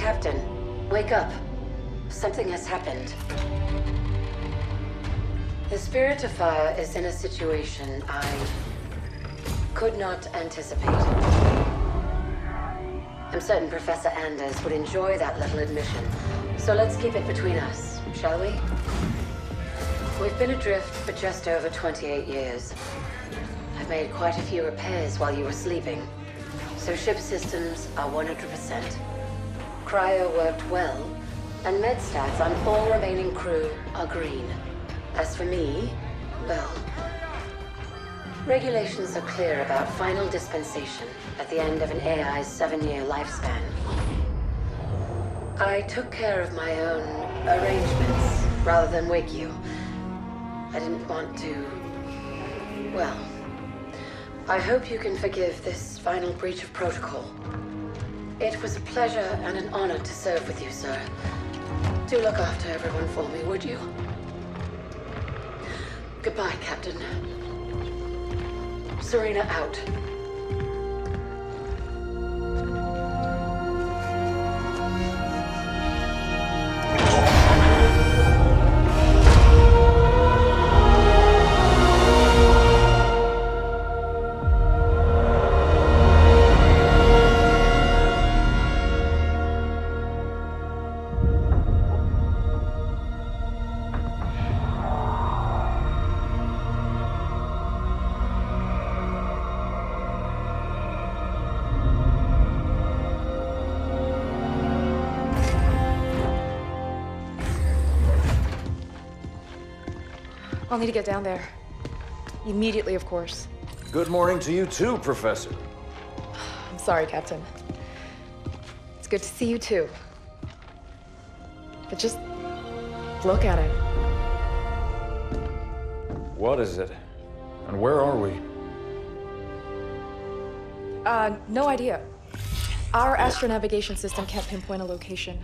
Captain, wake up. Something has happened. The Spirit of Fire is in a situation I could not anticipate. I'm certain Professor Anders would enjoy that little admission, so let's keep it between us, shall we? We've been adrift for just over 28 years. I've made quite a few repairs while you were sleeping, so ship systems are 100%. Cryo worked well, and med stats on all remaining crew are green. As for me, well, regulations are clear about final dispensation at the end of an AI's 7-year lifespan. I took care of my own arrangements rather than wake you. I didn't want to... well, I hope you can forgive this final breach of protocol. It was a pleasure and an honor to serve with you, sir. Do look after everyone for me, would you? Goodbye, Captain. Serena out. I'll need to get down there. Immediately, of course. Good morning to you too, Professor. I'm sorry, Captain. It's good to see you too. But just look at it. What is it? And where are we? No idea. Our astronavigation system can't pinpoint a location.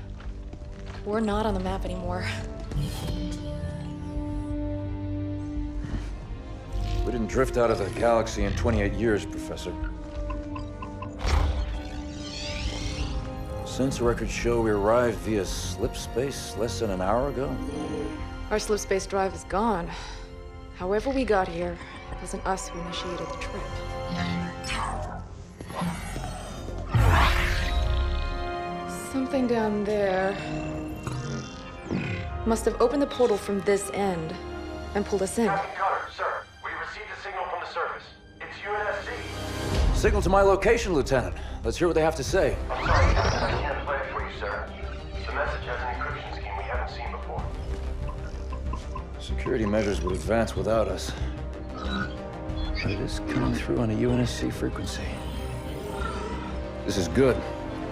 We're not on the map anymore. We didn't drift out of the galaxy in 28 years, Professor. Since records show we arrived via slip space less than an hour ago. Our slip space drive is gone. However we got here, it wasn't us who initiated the trip. Something down there must have opened the portal from this end and pulled us in. Captain Cutter, sir. We received a signal from the surface. It's UNSC. Signal to my location, Lieutenant. Let's hear what they have to say. I'm sorry, I can't play it for you, sir. The message has an encryption scheme we haven't seen before. Security measures would advance without us. But it is coming through on a UNSC frequency. This is good.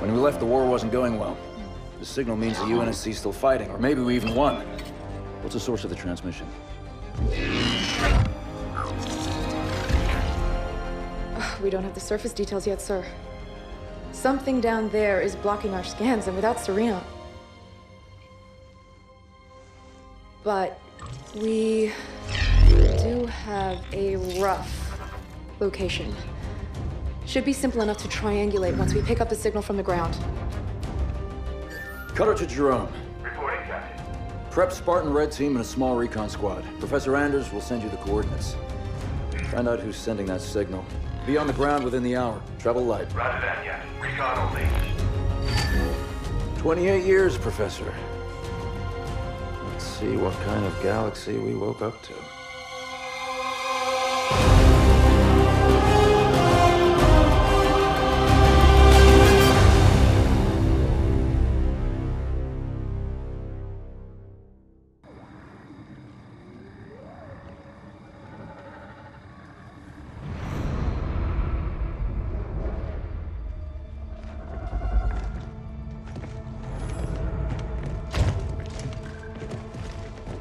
When we left, the war wasn't going well. The signal means the UNSC's still fighting, or maybe we even won. What's the source of the transmission? We don't have the surface details yet, sir. Something down there is blocking our scans, and without Serena... But we do have a rough location. Should be simple enough to triangulate once we pick up the signal from the ground. Cutter to Jerome. Reporting, Captain. Prep Spartan Red Team and a small recon squad. Professor Anders will send you the coordinates. Find out who's sending that signal. Be on the ground within the hour. Travel light. Roger that, Captain. Recon only. 28 years, Professor. Let's see what kind of galaxy we woke up to.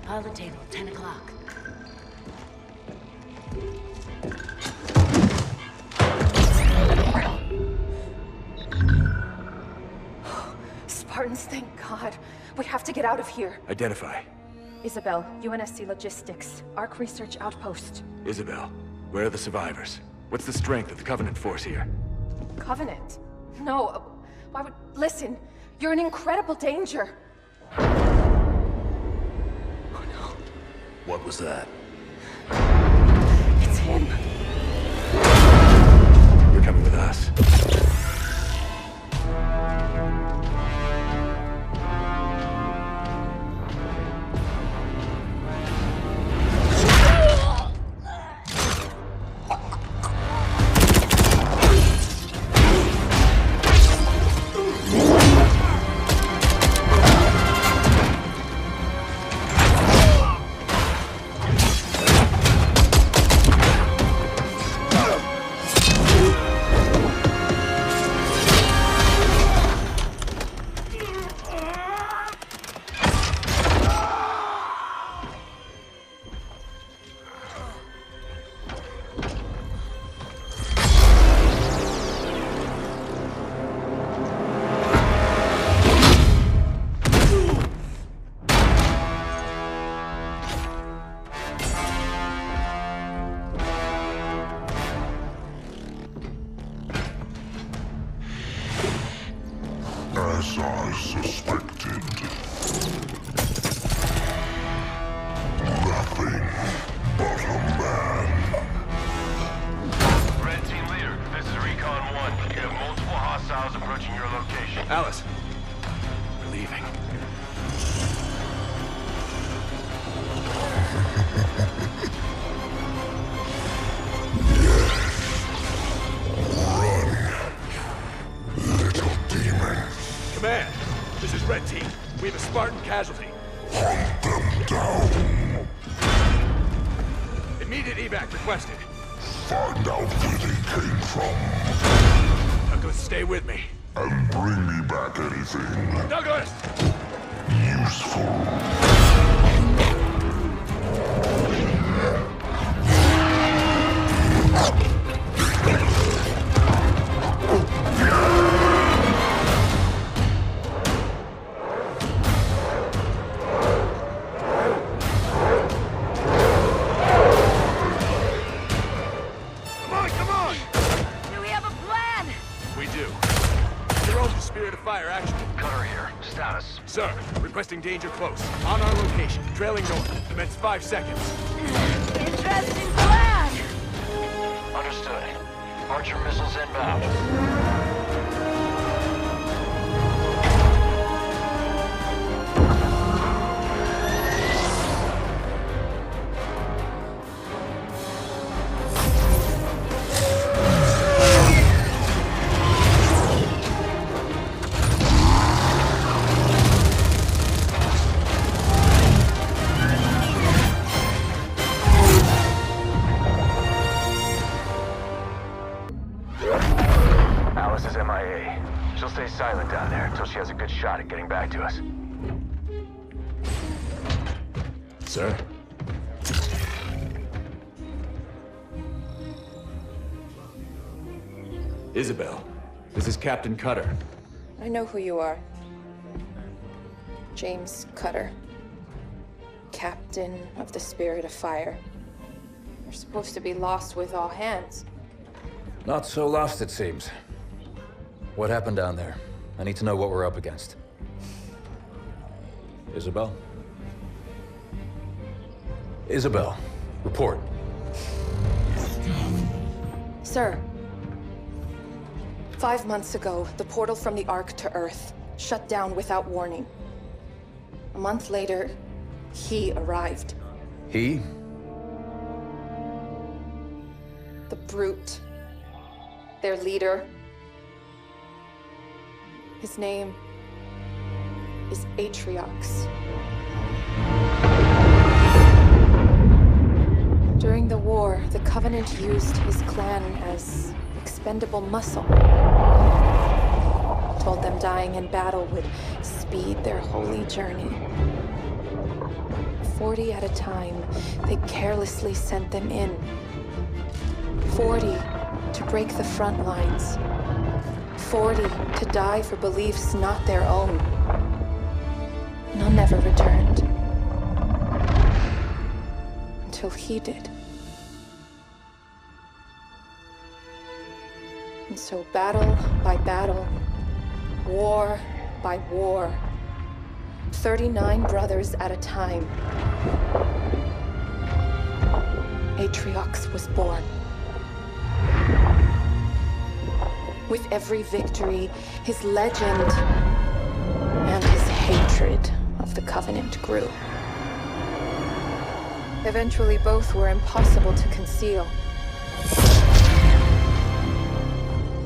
Pilot table, 10 o'clock. Spartans, thank God. We have to get out of here. Identify. Isabel, UNSC Logistics, Arc Research Outpost. Isabel, where are the survivors? What's the strength of the Covenant force here? Covenant? No, why would... Listen, You're in incredible danger. What was that? It's him. You're coming with us. As I suspected. Nothing but a man. Red Team Leader, this is Recon 1. You have multiple hostiles approaching your location. Alice. We're leaving. Little demon. Command, this is Red Team. We have a Spartan casualty. Hunt them down. Immediate evac requested. Find out where they came from. Douglas, stay with me. And bring me back anything Douglas! useful. Come on! Do we have a plan? We do. Your own Spirit of Fire action. Cutter here. Status. Sir, requesting danger close. On our location, trailing north. Commence 5 seconds. Interesting plan. Understood. Archer missiles inbound. Alice is MIA. She'll stay silent down there until she has a good shot at getting back to us. Sir? Isabel, this is Captain Cutter. I know who you are. James Cutter. Captain of the Spirit of Fire. You're supposed to be lost with all hands. Not so lost, it seems. What happened down there? I need to know what we're up against. Isabel? Isabel, report. Sir. 5 months ago, the portal from the Ark to Earth shut down without warning. A month later, he arrived. He? The Brute. Their leader. His name is Atriox. During the war, the Covenant used his clan as expendable muscle. Told them dying in battle would speed their holy journey. 40 at a time, they carelessly sent them in. 40 to break the front lines. 40 to die for beliefs not their own. None ever returned. Until he did. And so battle by battle, war by war. 39 brothers at a time. Atriox was born. With every victory, his legend and his hatred of the Covenant grew. Eventually, both were impossible to conceal.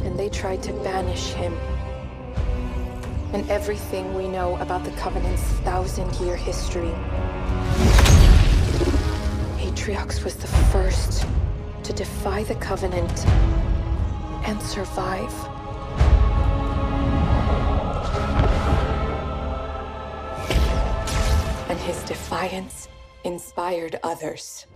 And they tried to banish him. And everything we know about the Covenant's 1,000-year history. Atriox was the first to defy the Covenant and survive. And his defiance inspired others.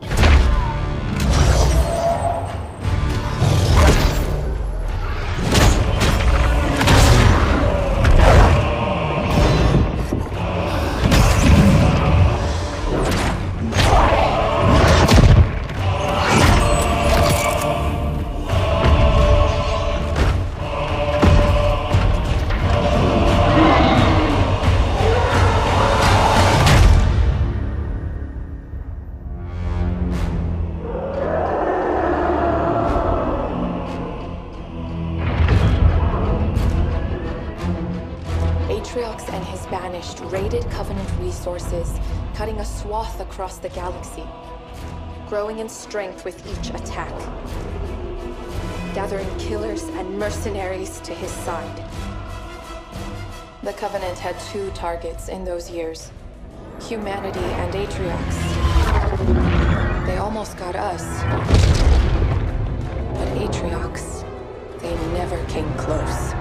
Atriox and his Banished raided Covenant resources, cutting a swath across the galaxy, growing in strength with each attack, gathering killers and mercenaries to his side. The Covenant had two targets in those years, humanity and Atriox. They almost got us, but Atriox, they never came close.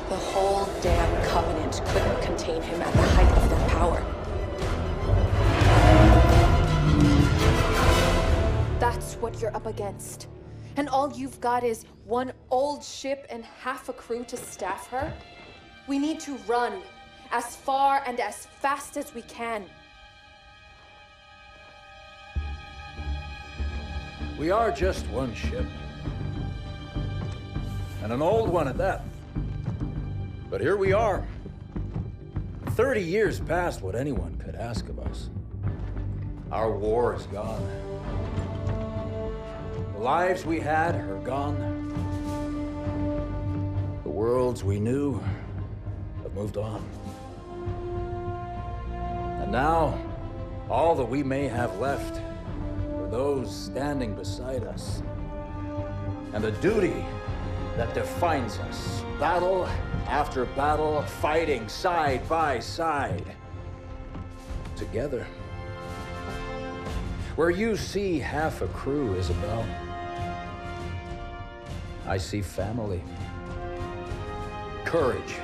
The whole damn Covenant couldn't contain him at the height of their power. That's what you're up against. And all you've got is one old ship and half a crew to staff her? We need to run as far and as fast as we can. We are just one ship. And an old one at that. But here we are. 30 years past what anyone could ask of us. Our war is gone. The lives we had are gone. The worlds we knew have moved on. And now, all that we may have left are those standing beside us. And the duty that defines us. Battle after battle, fighting side by side. Together. Where you see half a crew, Isabel, I see family, courage,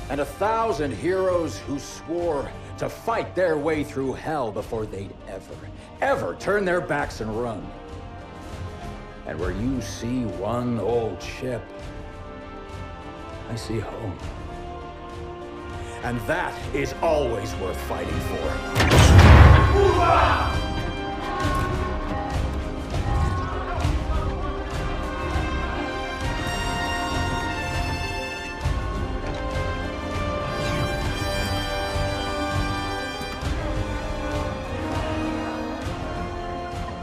and 1,000 heroes who swore to fight their way through hell before they'd ever turn their backs and run. And where you see one old ship, I see home. And that is always worth fighting for.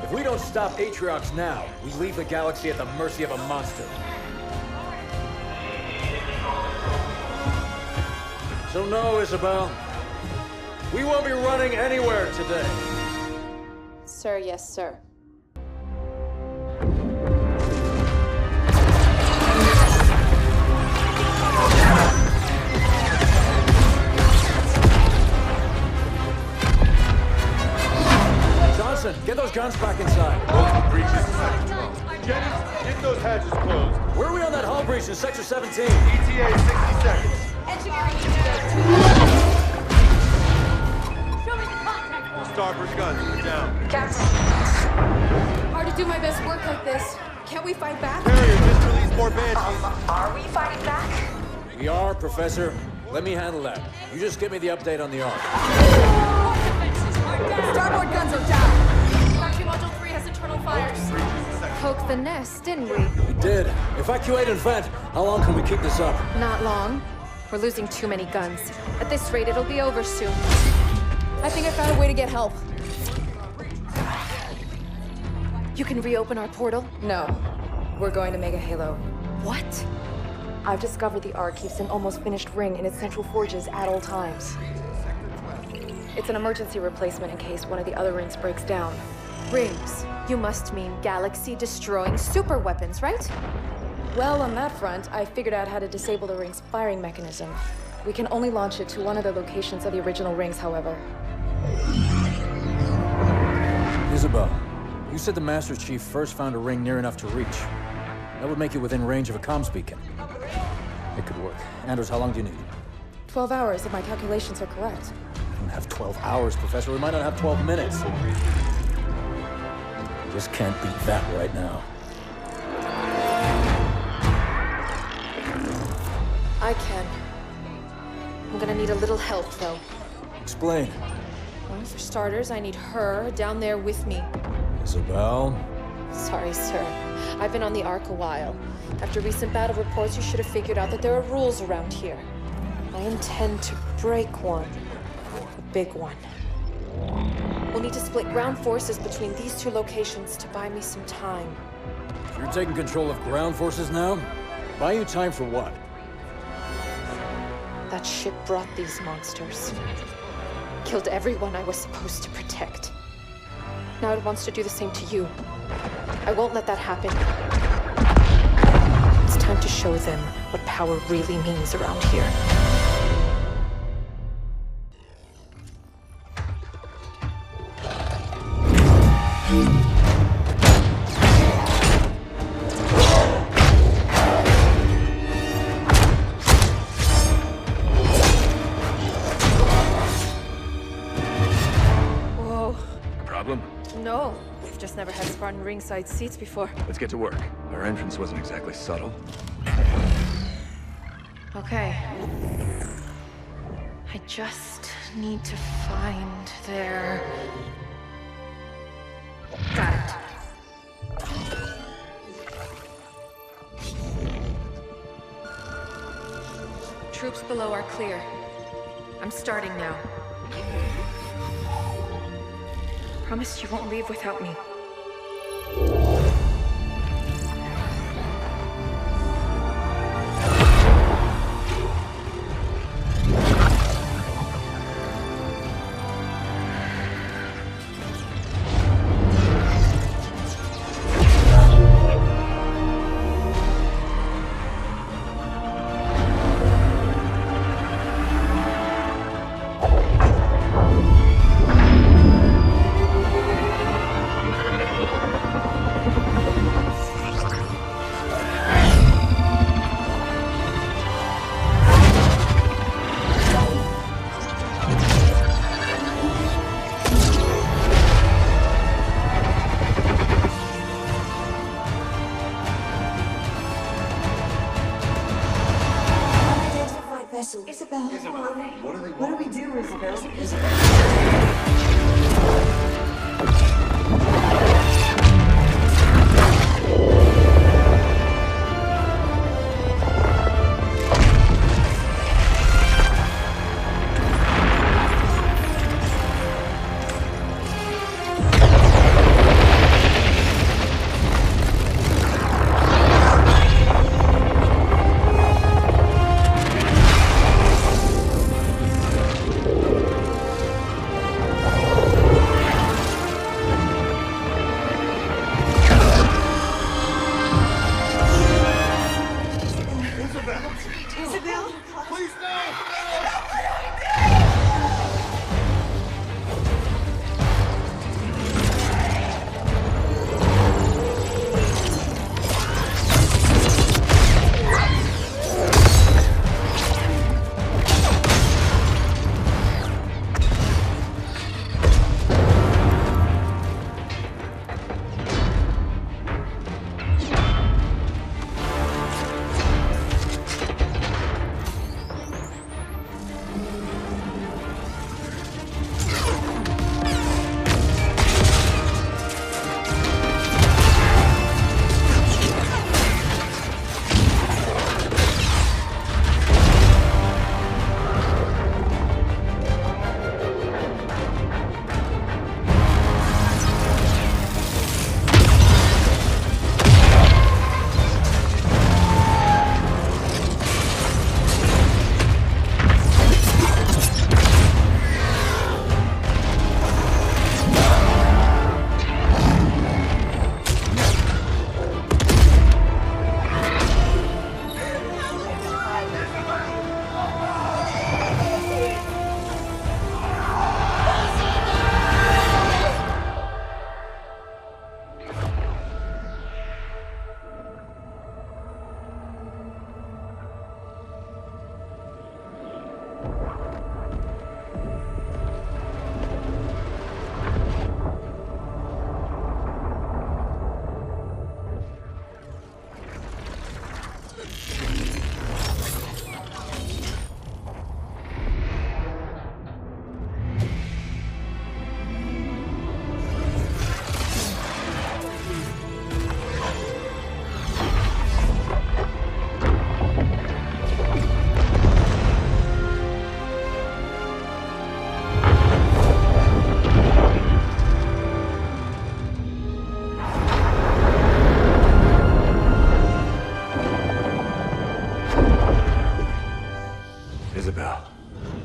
If we don't stop Atriox now, we leave the galaxy at the mercy of a monster. So no, Isabel. We won't be running anywhere today. Sir, yes, sir. Johnson, get those guns back inside. Multiple breaches in Sector 12. Jennings, get those hatches closed. Where are we on that hull breach in Sector 17? ETA 60 seconds. Engineering Show me the contact point. Starboard guns, we're down. Captain. Hard to do my best work like this. Can't we fight back? Carrier, just release more banshees. Are we fighting back? We are, Professor. Let me handle that. You just give me the update on the arc. Starboard guns are down. Vacuum Module 3 has internal fires. Poked the nest, didn't we? We did. Evacuate and vent. How long can we keep this up? Not long. We're losing too many guns. At this rate, it'll be over soon. I think I found a way to get help. You can reopen our portal? No. We're going to Mega Halo. What? I've discovered the Ark keeps an almost finished ring in its central forges at all times. It's an emergency replacement in case one of the other rings breaks down. Rings? You must mean galaxy-destroying super weapons, right? Well, on that front, I figured out how to disable the ring's firing mechanism. We can only launch it to one of the locations of the original rings, however. Isabel, you said the Master Chief first found a ring near enough to reach. That would make it within range of a comms beacon. It could work. Anders, how long do you need? 12 hours, if my calculations are correct. We don't have 12 hours, Professor. We might not have 12 minutes. Just can't beat that right now. I can. I'm gonna need a little help, though. Explain. Well, for starters, I need her down there with me. Isabel? Sorry, sir. I've been on the Ark a while. After recent battle reports, you should have figured out that there are rules around here. I intend to break one. A big one. We'll need to split ground forces between these two locations to buy me some time. You're taking control of ground forces now? Buy you time for what? That ship brought these monsters. Killed everyone I was supposed to protect. Now it wants to do the same to you. I won't let that happen. It's time to show them what power really means around here. Whoa. Problem? No. We've just never had Spartan ringside seats before. Let's get to work. Our entrance wasn't exactly subtle. Okay. I just need to find their... Got it. Troops below are clear. I'm starting now. Promise you won't leave without me. Isabel, what do we do, Isabel?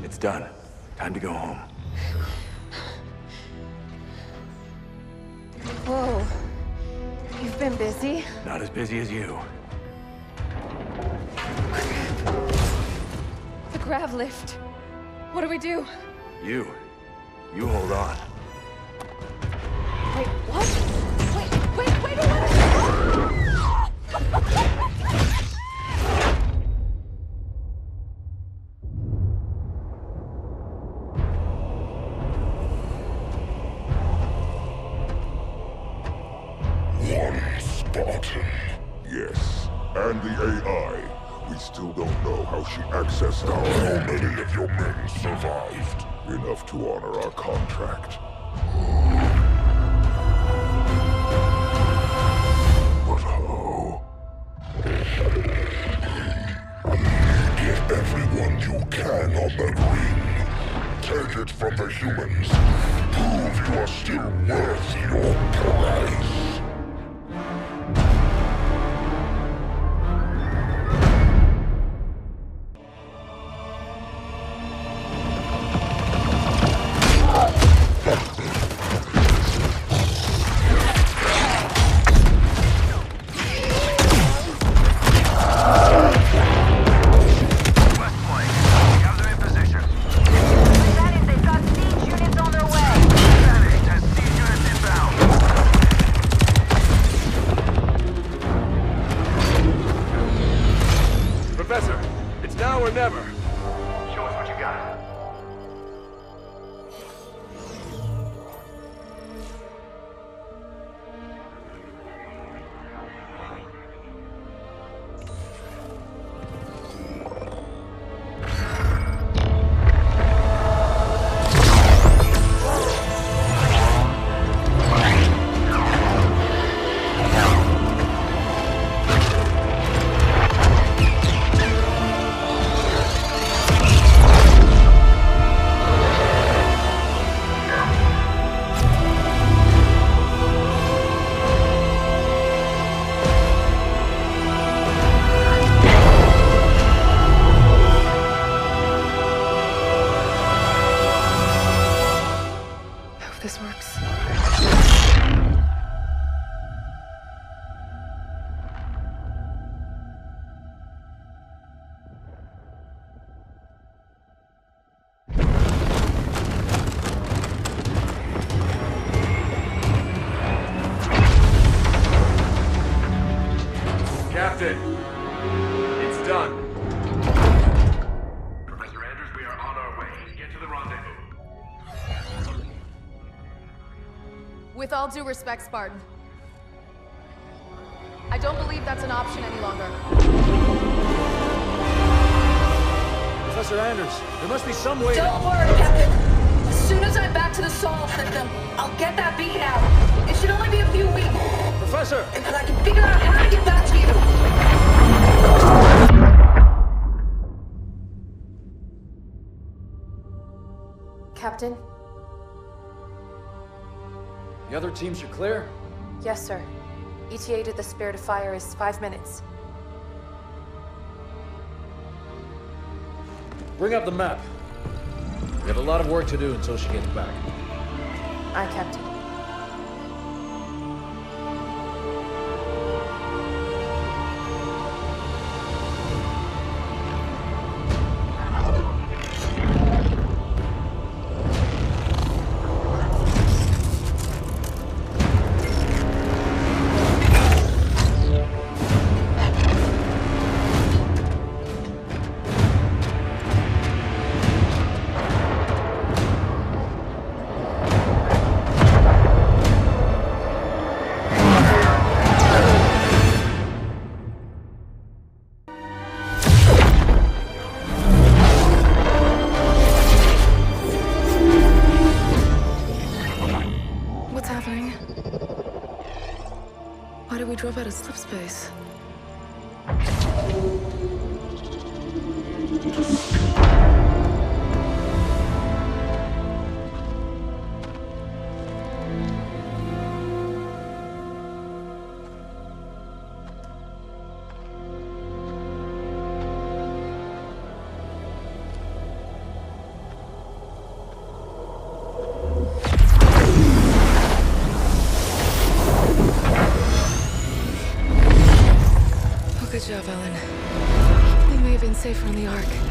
It's done. Time to go home. Whoa. You've been busy? Not as busy as you. The grav lift. What do we do? You hold on. Wait, what? Wait a minute! One Spartan. Yes. And the AI. We still don't know how she accessed our... How many of your men survived? Enough to honor our contract. But how? Get everyone you can on that ring. Take it from the humans. Prove you are still worth your price. Professor, it's now or never. Show us what you got. This works. Captain, it's done. Professor Andrews, we are on our way. Get to the rendezvous. With all due respect, Spartan, I don't believe that's an option any longer. Professor Anders, there must be some way... Don't worry, Captain. As soon as I'm back to the Sol system, I'll get that beacon out. It should only be a few weeks. Professor! And then I can figure out how to get back to you. Captain? The other teams are clear? Yes, sir. ETA to the Spirit of Fire is 5 minutes. Bring up the map. We have a lot of work to do until she gets back. Aye, Captain. Why did we drop out of slip space? villain. We may have been safer on the Ark.